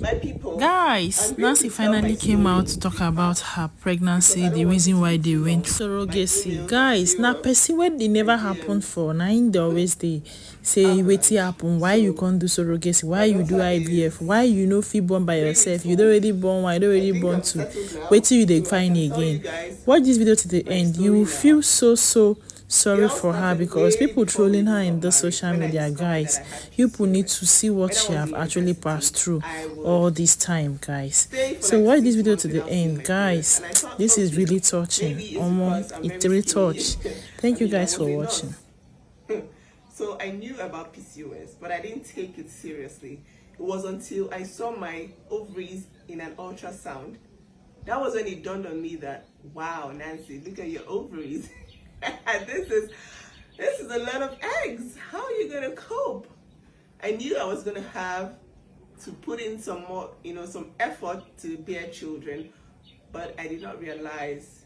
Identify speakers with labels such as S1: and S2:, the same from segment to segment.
S1: My people,
S2: Guys,
S1: I'm going
S2: Nancy
S1: to tell my
S2: finally came
S1: story
S2: out to
S1: in
S2: talk
S1: three
S2: about
S1: parts
S2: her
S1: because
S2: pregnancy,
S1: I don't
S2: the
S1: want it
S2: reason
S1: to
S2: why
S1: be
S2: they
S1: too
S2: went
S1: long. My
S2: surrogacy.
S1: emails are
S2: Guys, now
S1: still up.
S2: person when they
S1: My
S2: never happened
S1: DMs
S2: for, now they always they say wait it
S1: avalanche.
S2: happen. Why you
S1: So
S2: can't do surrogacy? Why
S1: my
S2: you do
S1: daughter
S2: IVF?
S1: is
S2: Why you no fit born by
S1: 3 weeks
S2: yourself? You don't
S1: old.
S2: already born one, you don't
S1: I
S2: already
S1: think
S2: born
S1: I'm
S2: two.
S1: settled
S2: Wait
S1: now,
S2: till you they
S1: so I
S2: find
S1: can tell you
S2: again.
S1: guys
S2: Watch this video to the
S1: my
S2: end. You will
S1: story
S2: feel
S1: now.
S2: so
S1: It
S2: sorry
S1: all
S2: for her
S1: started
S2: because
S1: way
S2: people
S1: before we
S2: trolling her
S1: even
S2: in
S1: got
S2: the
S1: married
S2: social
S1: when I
S2: media,
S1: discovered that
S2: guys.
S1: I had
S2: You people need to
S1: PCOS.
S2: see what
S1: When I
S2: she
S1: was
S2: have
S1: in
S2: actually passed
S1: university,
S2: through
S1: I would
S2: all this time, guys.
S1: stay for
S2: So
S1: like
S2: watch this
S1: six
S2: video to
S1: months
S2: the
S1: without seeing
S2: end,
S1: my period.
S2: guys.
S1: And I thought,
S2: This is
S1: okay,
S2: really touching.
S1: maybe it's because I'm
S2: It's
S1: very
S2: really
S1: skinny.
S2: touch.
S1: I
S2: Thank you
S1: mean, I
S2: guys
S1: was
S2: for
S1: a
S2: watching.
S1: nurse. So I knew about PCOS, but I didn't take it seriously. It was until I saw my ovaries in an ultrasound. That was when it dawned on me that, wow, Nancy, look at your ovaries. this is a lot of eggs. How are you gonna cope? I knew I was gonna have to put in some more, some effort to bear children, but I did not realize,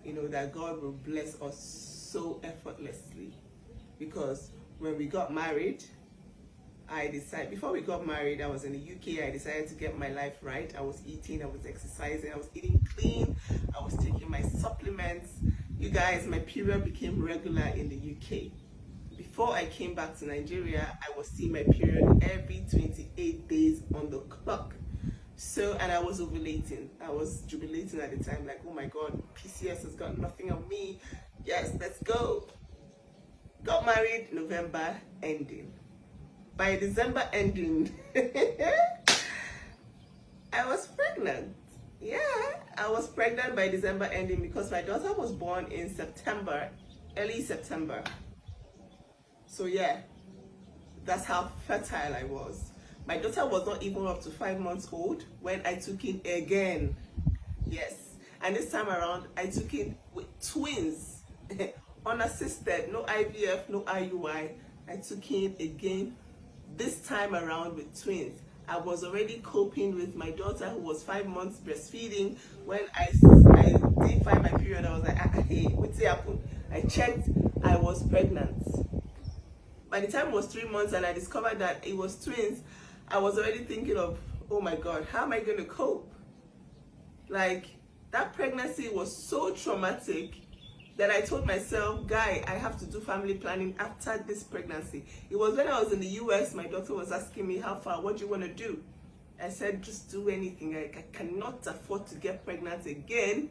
S1: that God will bless us so effortlessly. Because when we got married, before we got married, I was in the UK. I decided to get my life right. I was eating, I was exercising, I was eating clean, I was taking my supplements. You guys, my period became regular in the UK. Before I came back to Nigeria, I was seeing my period every 28 days on the clock. So, and I was ovulating. I was jubilating at the time, like, oh my God, PCOS has got nothing on me. Yes, let's go. Got married November ending. By December ending, I was pregnant. Yeah, I was pregnant by December ending because my daughter was born in September, early September. So yeah, that's how fertile I was. My daughter was not even up to 5 months old when I took in again. Yes, and this time around I took in with twins, unassisted, no IVF, no IUI. I took in again, this time around with twins. I was already coping with my daughter who was 5 months breastfeeding. When I didn't find my period, I was like, hey, what's happened? I checked, I was pregnant. By the time it was 3 months and I discovered that it was twins, I was already thinking of, oh my God, how am I going to cope? Like, that pregnancy was so traumatic that I told myself, Guy, I have to do family planning after this pregnancy. It was when I was in the US, my doctor was asking me, how far, what do you want to do? I said, just do anything. I cannot afford to get pregnant again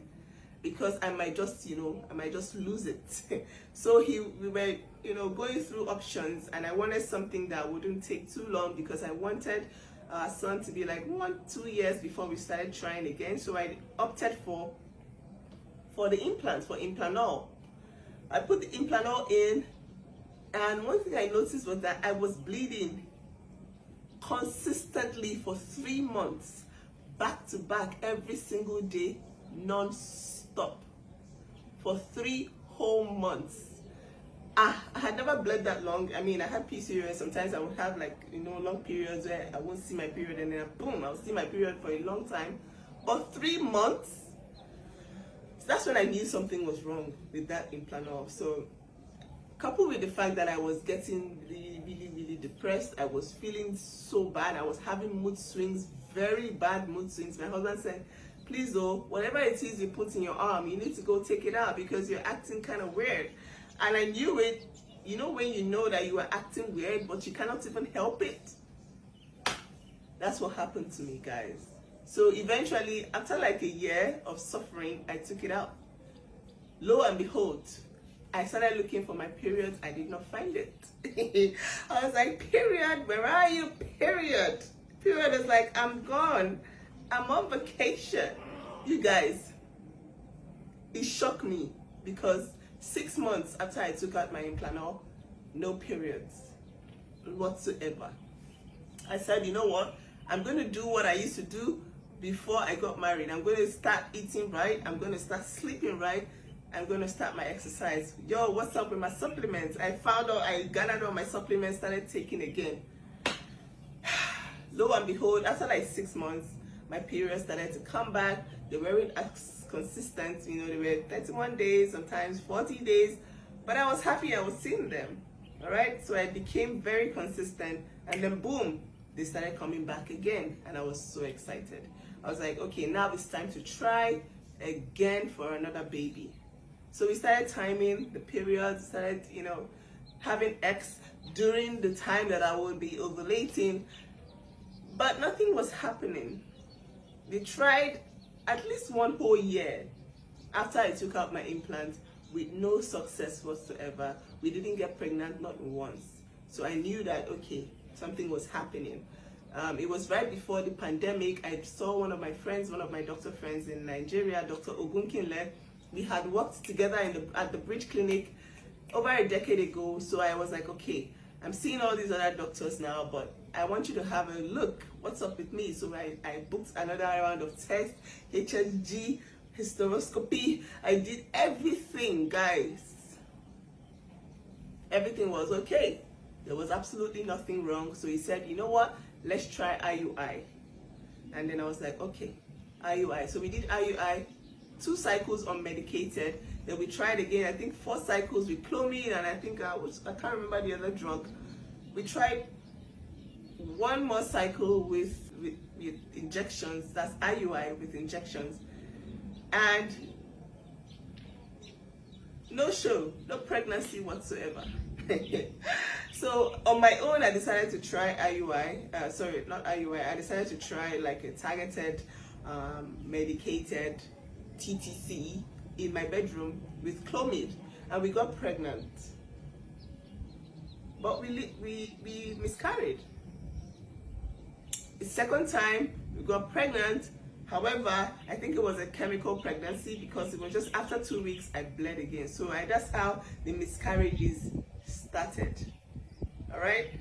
S1: because I might just, lose it. So we were, going through options, and I wanted something that wouldn't take too long because I wanted our son to be like 1-2 years before we started trying again. So I opted for the implant, for Implanol. I put the Implanol in, and one thing I noticed was that I was bleeding consistently for 3 months, back to back, every single day, non-stop, for 3 whole months. I had never bled that long. I mean, I had PCOS. Sometimes I would have long periods where I won't see my period, and then boom, I'll see my period for a long time. But 3 months, that's when I knew something was wrong with that Implanol. So, coupled with the fact that I was getting really depressed, I was feeling so bad. I was having mood swings, very bad mood swings. My husband said, please though, whatever it is you put in your arm, you need to go take it out because you're acting kind of weird. And I knew it, when you know that you are acting weird, but you cannot even help it. That's what happened to me, guys. So eventually, after like a year of suffering, I took it out. Lo and behold, I started looking for my period. I did not find it. I was like, period, where are you? Period. Period is like, I'm gone. I'm on vacation. You guys, it shocked me because 6 months after I took out my Implanol, no periods whatsoever. I said, you know what? I'm going to do what I used to do before I got married. I'm going to start eating right. I'm going to start sleeping right. I'm going to start my exercise. Yo, what's up with my supplements? I gathered all my supplements, started taking again. Lo and behold, after like 6 months, my periods started to come back. They weren't as consistent. They were 31 days, sometimes 40 days. But I was happy I was seeing them. All right? So I became very consistent. And then boom, they started coming back again, and I was so excited. I was like, okay, now it's time to try again for another baby. So we started timing the periods, started, having X during the time that I would be ovulating, but nothing was happening. We tried at least one whole year after I took out my implant with no success whatsoever. We didn't get pregnant, not once. So I knew that, okay, something was happening. It was right before the pandemic. I saw one of my doctor friends in Nigeria, Dr. Ogunkinle. We had worked together at the Bridge Clinic over a decade ago. So I was like, okay, I'm seeing all these other doctors now, but I want you to have a look. What's up with me? So I booked another round of tests, HSG, hysteroscopy. I did everything, guys. Everything was okay. There was absolutely nothing wrong. So he said, you know what? Let's try IUI. And then I was like, okay, IUI. So we did IUI, 2 cycles unmedicated. Then we tried again, I think 4 cycles with clomid, and I think I can't remember the other drug. We tried 1 more cycle with injections, that's IUI with injections. And no show, no pregnancy whatsoever. So on my own, I decided to try IUI. Sorry, not IUI. I decided to try like a targeted, medicated TTC in my bedroom with clomid, and we got pregnant. But we miscarried. The second time we got pregnant. However, I think it was a chemical pregnancy because it was just after 2 weeks I bled again. So that's how the miscarriages started. All right.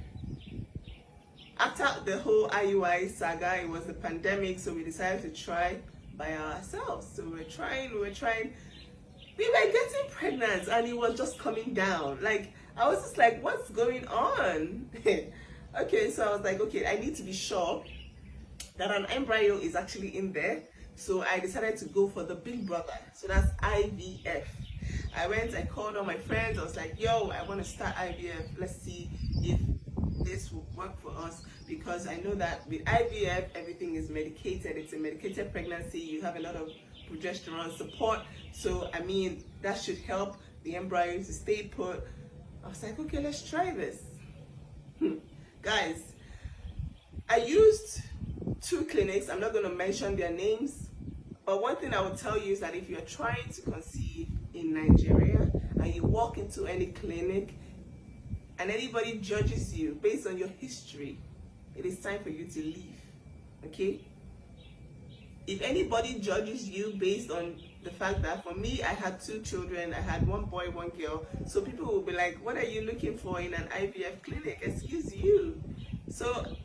S1: After the whole IUI saga, it was the pandemic, so we decided to try by ourselves. So we were trying. We were getting pregnant, and it was just coming down. Like, I was just like, what's going on? Okay, so I was like, okay, I need to be sure that an embryo is actually in there. So I decided to go for the big brother. So that's IVF. I called all my friends. I was like, yo, I want to start IVF. Let's see if this will work for us, because I know that with IVF, everything is medicated. It's a medicated pregnancy. You have a lot of progesterone support. So, I mean, that should help the embryo to stay put. I was like, okay, let's try this. Guys, I used 2 clinics. I'm not going to mention their names. But one thing I will tell you is that if you're trying to conceive in Nigeria and you walk into any clinic and anybody judges you based on your history, it is time for you to leave. Okay? If anybody judges you based on the fact that, for me, I had 2 children, I had 1 boy, 1 girl, so people will be like, what are you looking for in an IVF clinic? Excuse you. So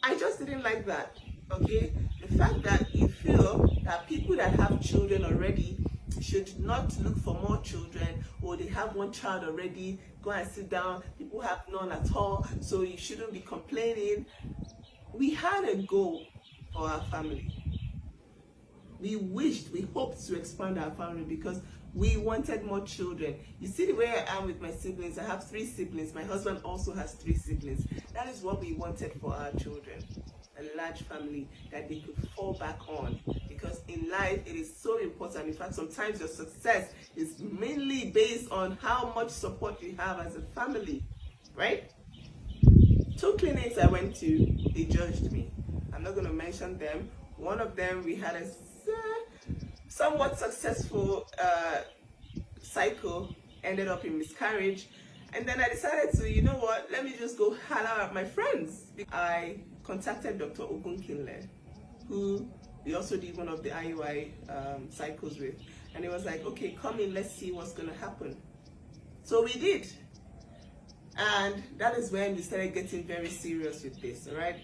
S1: I just didn't like that. Okay? The fact that you feel that people that have children already should not look for more children, or they have 1 child already, go and sit down, people have none at all, so you shouldn't be complaining. We had a goal for our family. We hoped to expand our family because we wanted more children. You see the way I am with my siblings. I have 3 siblings. My husband also has 3 siblings. That is what we wanted for our children. A large family that they could fall back on. Because in life, it is so important. In fact, sometimes your success is mainly based on how much support you have as a family. Right? 2 clinics I went to, they judged me. I'm not going to mention them. One of them, we had a somewhat successful cycle, ended up in miscarriage. And then I decided to, you know what, let me just go holler at my friends. I contacted Dr. Ogunkinle, who we also did one of the IUI cycles with. And he was like, okay, come in, let's see what's going to happen. So we did. And that is when we started getting very serious with this, all right?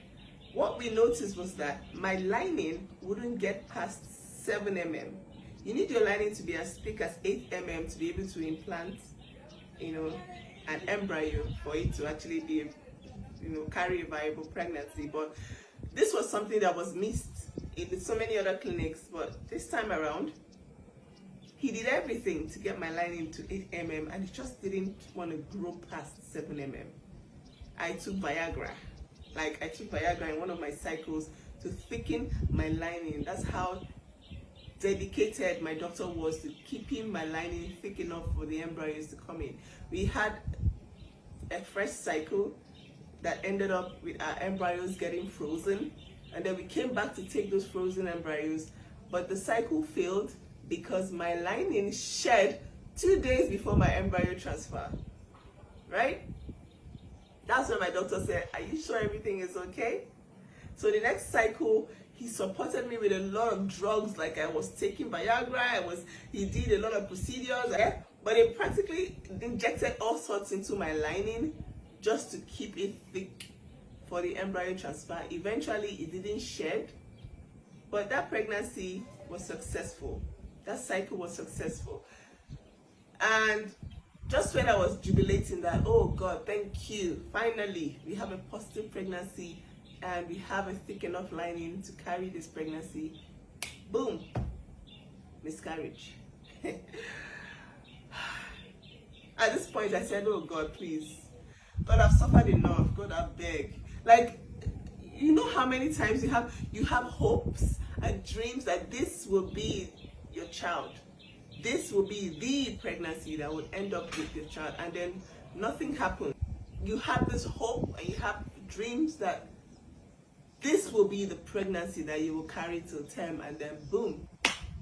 S1: What we noticed was that my lining wouldn't get past 7 mm. You need your lining to be as thick as 8 mm to be able to implant, an embryo for it to actually be, carry a viable pregnancy. But this was something that was missed in so many other clinics. But this time around, he did everything to get my lining to 8 mm, and he just didn't want to grow past 7 mm. I took Viagra. Like I took Viagra in one of my cycles to thicken my lining. That's how dedicated my doctor was to keeping my lining thick enough for the embryos to come in. We had a fresh cycle that ended up with our embryos getting frozen, and then we came back to take those frozen embryos, but the cycle failed because my lining shed 2 days before my embryo transfer, right? That's when my doctor said, are you sure everything is okay? So the next cycle, he supported me with a lot of drugs, like I was taking Viagra, he did a lot of procedures, but he practically injected all sorts into my lining just to keep it thick for the embryo transfer. Eventually, it didn't shed, but that pregnancy was successful. That cycle was successful. And just when I was jubilating that, oh God, thank you, finally, we have a positive pregnancy and we have a thick enough lining to carry this pregnancy, boom, miscarriage. At this point, I said, oh God, please, God, I've suffered enough. God, I beg. Like, you know how many times you have hopes and dreams that this will be your child. This will be the pregnancy that will end up with your child, and then nothing happens. You have this hope and you have dreams that this will be the pregnancy that you will carry till term, and then boom,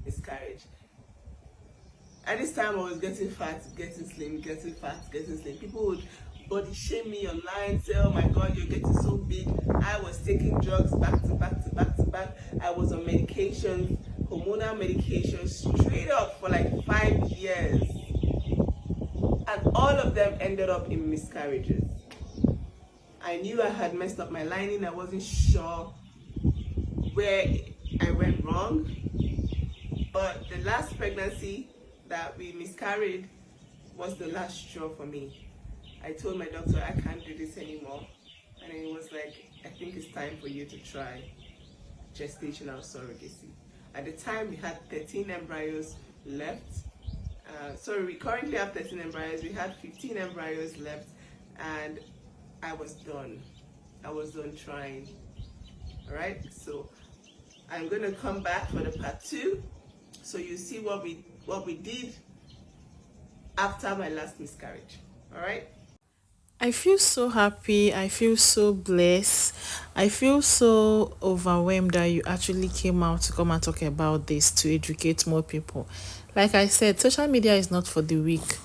S1: miscarriage. At this time, I was getting fat, getting slim, getting fat, getting slim. People would body shame me online, say, oh my God, you're getting so big. I was taking drugs back to back to back to back. I was on medications, hormonal medications, straight up for like 5 years. And all of them ended up in miscarriages. I knew I had messed up my lining. I wasn't sure where I went wrong. But the last pregnancy that we miscarried was the last straw for me. I told my doctor, I can't do this anymore. And he was like, I think it's time for you to try gestational surrogacy. At the time, we had 13 embryos left. We currently have 13 embryos. We had 15 embryos left, and I was done. I was done trying. All right, so I'm going to come back for the part 2, so you see what we did after my last miscarriage. All right.
S2: I feel so happy. I feel so blessed. I feel so overwhelmed that you actually came out to come and talk about this to educate more people. Like I said, social media is not for the weak.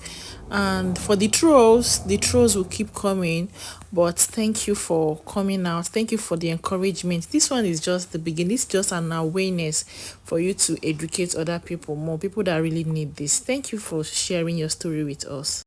S2: And for the trolls will keep coming. But thank you for coming out. Thank you for the encouragement. This one is just the beginning. It's just an awareness for you to educate other people, more people that really need this. Thank you for sharing your story with us.